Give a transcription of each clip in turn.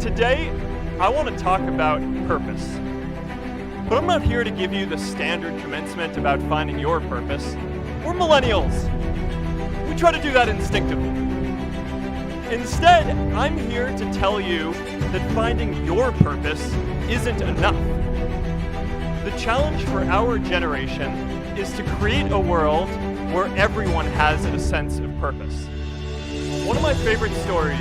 Today, I want to talk about purpose. But I'm not here to give you the standard commencement about finding your purpose. We're millennials. We try to do that instinctively. Instead, I'm here to tell you that finding your purpose isn't enough. The challenge for our generation is to create a world where everyone has a sense of purpose. One of my favorite stories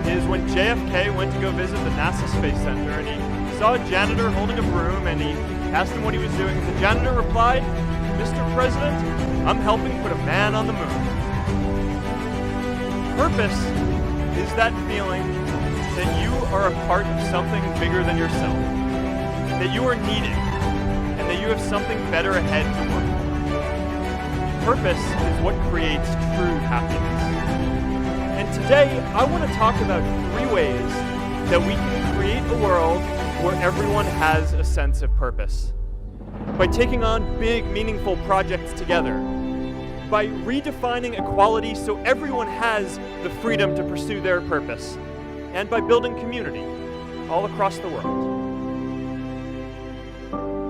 is when JFK went to go visit the NASA Space Center and he saw a janitor holding a broom and he asked him what he was doing. The janitor replied, "Mr. President, I'm helping put a man on the moon." Purpose is that feeling that you are a part of something bigger than yourself, that you are needed, and that you have something better ahead to work for. Purpose is what creates true happiness. And today, I want to talk about 3 ways that we can create a world where everyone has a sense of purpose. By taking on big, meaningful projects together. By redefining equality so everyone has the freedom to pursue their purpose. And by building community all across the world.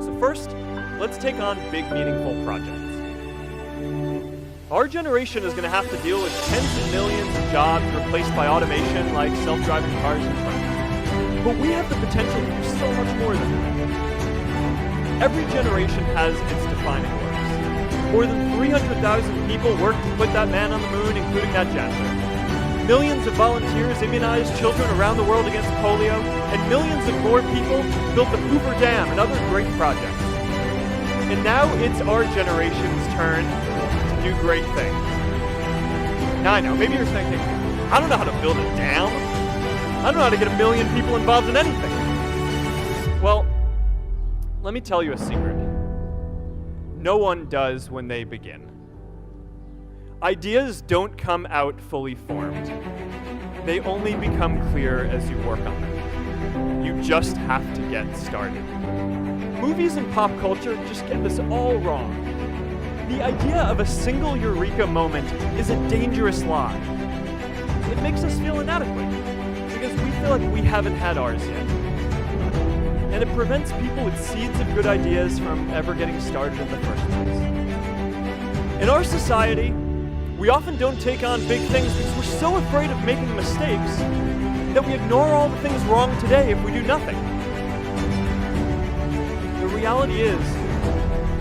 So first, let's take on big, meaningful projects. Our generation is going to have to deal with tens of millions of jobs replaced by automation like self-driving cars and trucks. But we have the potential to do so much more than that. Every generation has its defining works. More than 300,000 people worked to put that man on the moon, including that janitor. Millions of volunteers immunized children around the world against polio, and millions of more people built the Hoover Dam and other great projects. And now it's our generation's turn do great things. Now I know, maybe you're thinking, I don't know how to build a dam. I don't know how to get 1 million people involved in anything. Well, let me tell you a secret. No one does when they begin. Ideas don't come out fully formed. They only become clear as you work on them. You just have to get started. Movies and pop culture just get this all wrong. The idea of a single eureka moment is a dangerous lie. It makes us feel inadequate because we feel like we haven't had ours yet. And it prevents people with seeds of good ideas from ever getting started in the first place. In our society, we often don't take on big things because we're so afraid of making mistakes that we ignore all the things wrong today if we do nothing. The reality is,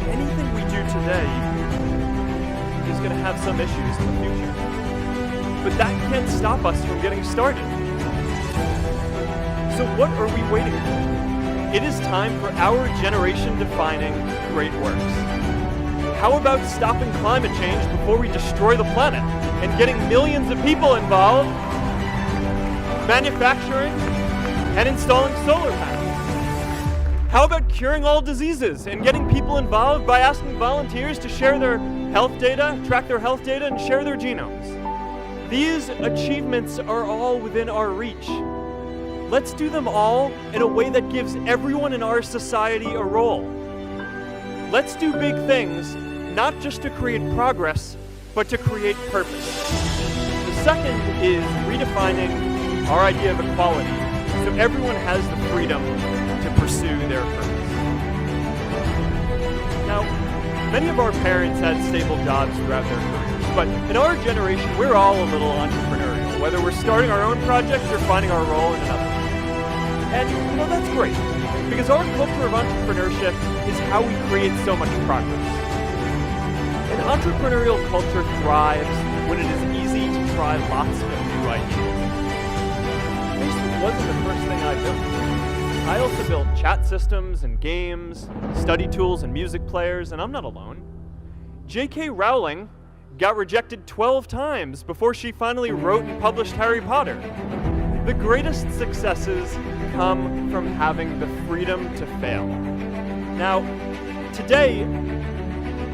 anything we do today is going to have some issues in the future. But that can't stop us from getting started. So what are we waiting for? It is time for our generation defining great works. How about stopping climate change before we destroy the planet and getting millions of people involved, manufacturing and installing solar panels? How about curing all diseases and getting people involved by asking volunteers to share their health data, track their health data, and share their genomes? These achievements are all within our reach. Let's do them all in a way that gives everyone in our society a role. Let's do big things, not just to create progress, but to create purpose. The second is redefining our idea of equality so everyone has the freedom to pursue their purpose. Now, many of our parents had stable jobs throughout their careers, but in our generation, we're all a little entrepreneurial, whether we're starting our own projects or finding our role in another. And, that's great, because our culture of entrepreneurship is how we create so much progress. An entrepreneurial culture thrives when it is easy to try lots of new ideas. Facebook wasn't the first thing I built. I also built chat systems and games, study tools and music players, and I'm not alone. J.K. Rowling got rejected 12 times before she finally wrote and published Harry Potter. The greatest successes come from having the freedom to fail. Now, today,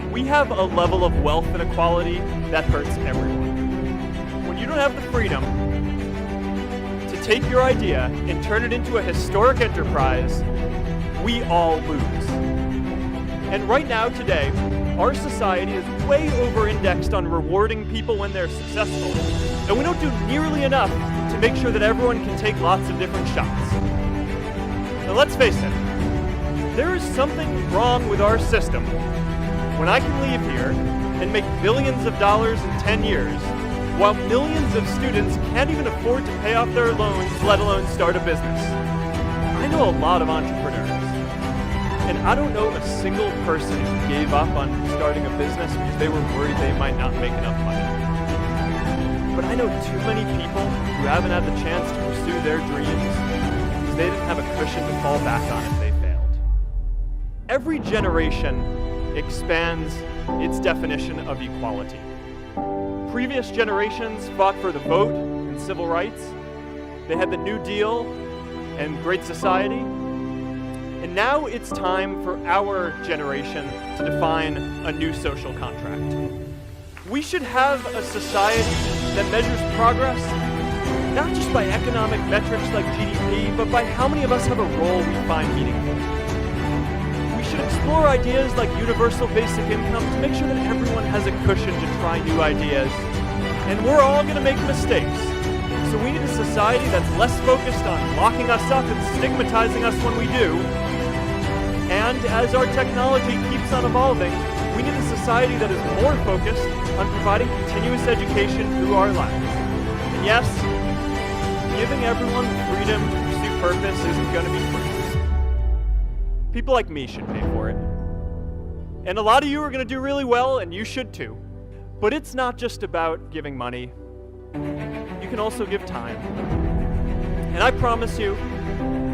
we have a level of wealth inequality that hurts everyone. When you don't have the freedom to take your idea and turn it into a historic enterprise, we all lose. And right now, today, our society is way over-indexed on rewarding people when they're successful, and we don't do nearly enough to make sure that everyone can take lots of different shots. Now let's face it, there is something wrong with our system when I can leave here and make billions of dollars in 10 years, while millions of students can't even afford to pay off their loans, let alone start a business. I know a lot of entrepreneurs, and I don't know a single person who gave up on starting a business because they were worried they might not make enough money. But I know too many people who haven't had the chance to pursue their dreams because they didn't have a cushion to fall back on if they failed. Every generation expands its definition of equality. Previous generations fought for the vote and civil rights. They had the New Deal and Great Society. And now it's time for our generation to define a new social contract. We should have a society that measures progress not just by economic metrics like GDP, but by how many of us have a role we find meaningful. We should explore ideas like universal basic income to make sure that everyone has a cushion to try new ideas. And we're all going to make mistakes. So we need a society that's less focused on locking us up and stigmatizing us when we do. And as our technology keeps on evolving, we need a society that is more focused on providing continuous education through our lives. And yes, giving everyone the freedom to pursue purpose isn't going to be free. People like me should pay for it. And a lot of you are going to do really well, and you should too. But it's not just about giving money. You can also give time. And I promise you,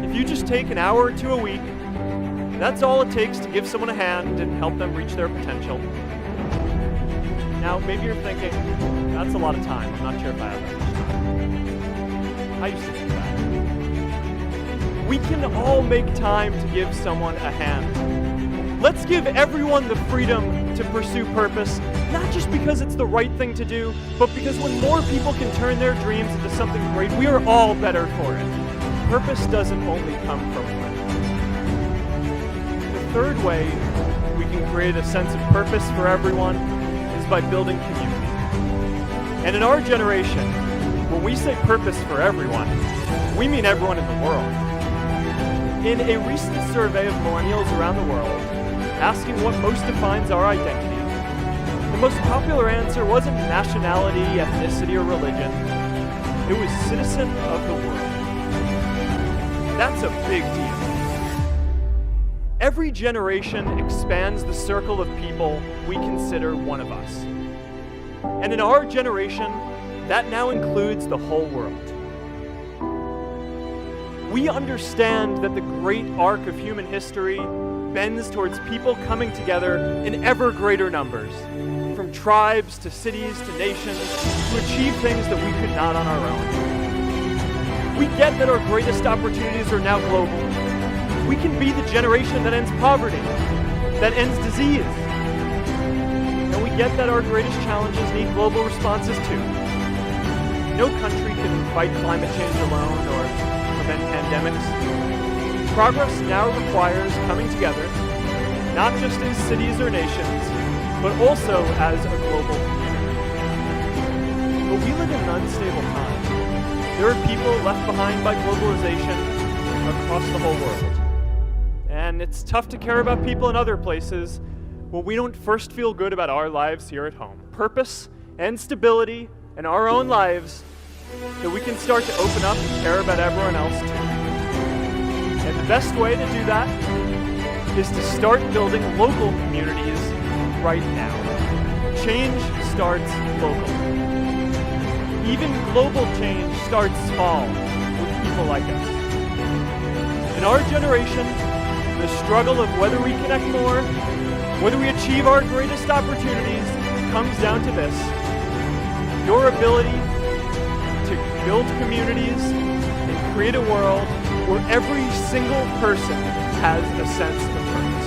if you just take an hour or two a week, that's all it takes to give someone a hand and help them reach their potential. Now, maybe you're thinking, that's a lot of time. I'm not sure if I have that much time. I used to think that. We can all make time to give someone a hand. Let's give everyone the freedom to pursue purpose, not just because it's the right thing to do, but because when more people can turn their dreams into something great, we are all better for it. Purpose doesn't only come from money. The third way we can create a sense of purpose for everyone is by building community. And in our generation, when we say purpose for everyone, we mean everyone in the world. In a recent survey of millennials around the world, asking what most defines our identity, the most popular answer wasn't nationality, ethnicity, or religion. It was citizen of the world. That's a big deal. Every generation expands the circle of people we consider one of us. And in our generation, that now includes the whole world. We understand that the great arc of human history bends towards people coming together in ever greater numbers, from tribes to cities to nations, to achieve things that we could not on our own. We get that our greatest opportunities are now global. We can be the generation that ends poverty, that ends disease. And we get that our greatest challenges need global responses too. No country can fight climate change alone or prevent pandemics. Progress now requires coming together, not just as cities or nations, but also as a global community. But we live in an unstable time. There are people left behind by globalization across the whole world. And it's tough to care about people in other places when we don't first feel good about our lives here at home. Purpose and stability in our own lives, that we can start to open up and care about everyone else too. And the best way to do that is to start building local communities right now. Change starts local. Even global change starts small with people like us. In our generation, the struggle of whether we connect more, whether we achieve our greatest opportunities, comes down to this: your ability to build communities and create a world where every single person has a sense of purpose.